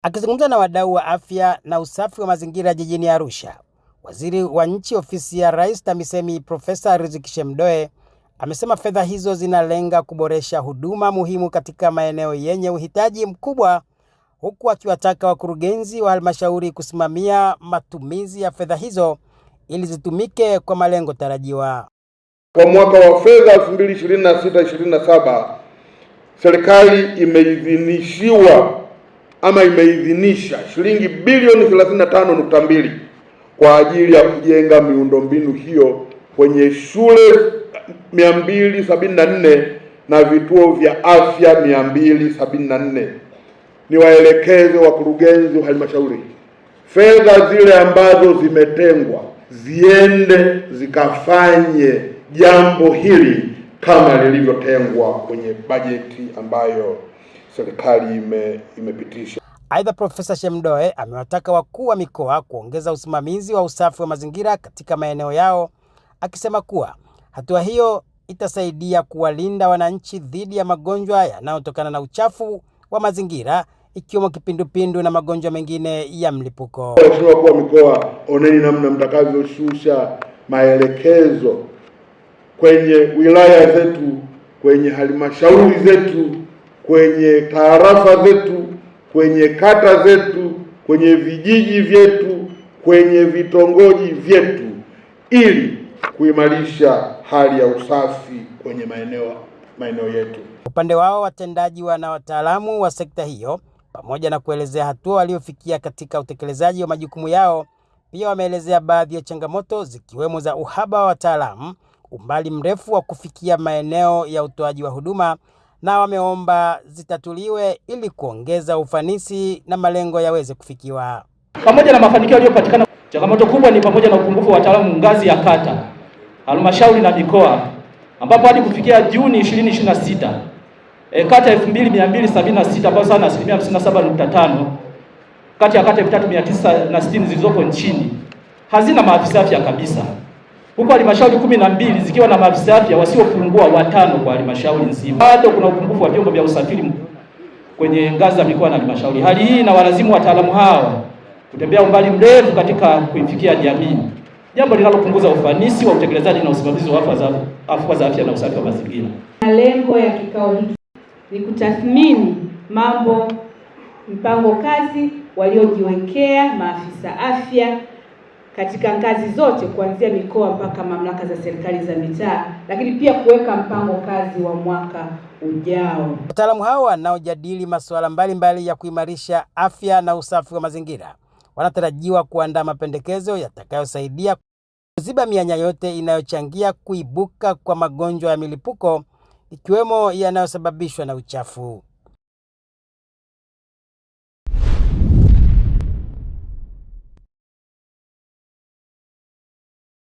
Akizungumza na wadau wa afya na usafi wa mazingira jijini Arusha, Waziri wa Nchi Ofisi ya Rais TAMISEMI Profesa Riziki Shemdoe amesema fedha hizo zinalenga kuboresha huduma muhimu katika maeneo yenye uhitaji mkubwa, huku akiwataka wakurugenzi wa halmashauri kusimamia matumizi ya fedha hizo ili zitumike kwa malengo tarajiwa. Kwa mwaka wa fedha 2026/27 serikali imeidhinisha shilingi bilioni 35.2 kwa ajili ya kujenga miundombinu hiyo kwenye shule 274 na vituo vya afya 274. Niwaelekeze wakurugenzi wa halmashauri, fedha zile ambazo zimetengwa ziende zikafanye jambo hili kama lilivyotengwa kwenye bajeti ambayo serikali imepitisha. Aidha, Profesa Shemdoe amewataka wakuu wa mikoa kuongeza usimamizi wa usafi wa mazingira katika maeneo yao, akisema kuwa hatua hiyo itasaidia kuwalinda wananchi dhidi ya magonjwa yanayotokana na uchafu wa mazingira, ikiwemo kipindupindu na magonjwa mengine ya mlipuko. Waheshimiwa wakuu wa mikoa, oneni namna mtakavyoshusha maelekezo kwenye wilaya zetu, kwenye halmashauri zetu, kwenye tarafa zetu, kwenye kata zetu, kwenye vijiji vyetu, kwenye vitongoji vyetu, ili kuimarisha hali ya usafi kwenye maeneo yetu. Upande wao, watendaji na wataalamu wa sekta hiyo, pamoja na kuelezea hatua waliofikia katika utekelezaji wa majukumu yao, pia wameelezea baadhi ya changamoto zikiwemo za uhaba wa wataalamu, umbali mrefu wa kufikia maeneo ya utoaji wa huduma, na wameomba zitatuliwe ili kuongeza ufanisi na malengo yaweze kufikiwa. Pamoja na mafanikio yaliyopatikana, changamoto kubwa ni pamoja na upungufu wa wataalamu ngazi ya kata, halmashauri na mikoa, ambapo hadi kufikia Juni 2026 kata 2276 ambazo sana 57.5 kati ya kata 3960 zilizopo nchini hazina maafisa afya kabisa, huko halmashauri 12 zikiwa na maafisa afya wasiopungua 5 kwa halmashauri nzima. Bado kuna upungufu wa vyombo vya usafiri kwenye ngazi za mikoa na halmashauri. Hali hii inawalazimu wataalamu hawa kutembea umbali mrefu katika kuifikia jamii, jambo linalopunguza ufanisi wa utekelezaji na usimamizi wa afua za afya na usafi wa mazingira. Malengo ya kikao hiki ni kutathmini mpango kazi waliojiwekea maafisa afya katika ngazi zote kuanzia mikoa mpaka mamlaka za serikali za mitaa, lakini pia kuweka mpango kazi wa mwaka ujao. Wataalamu hao wanaojadili masuala mbalimbali ya kuimarisha afya na usafi wa mazingira wanatarajiwa kuandaa mapendekezo yatakayosaidia kuziba mianya yote inayochangia kuibuka kwa magonjwa ya milipuko, ikiwemo yanayosababishwa na uchafu.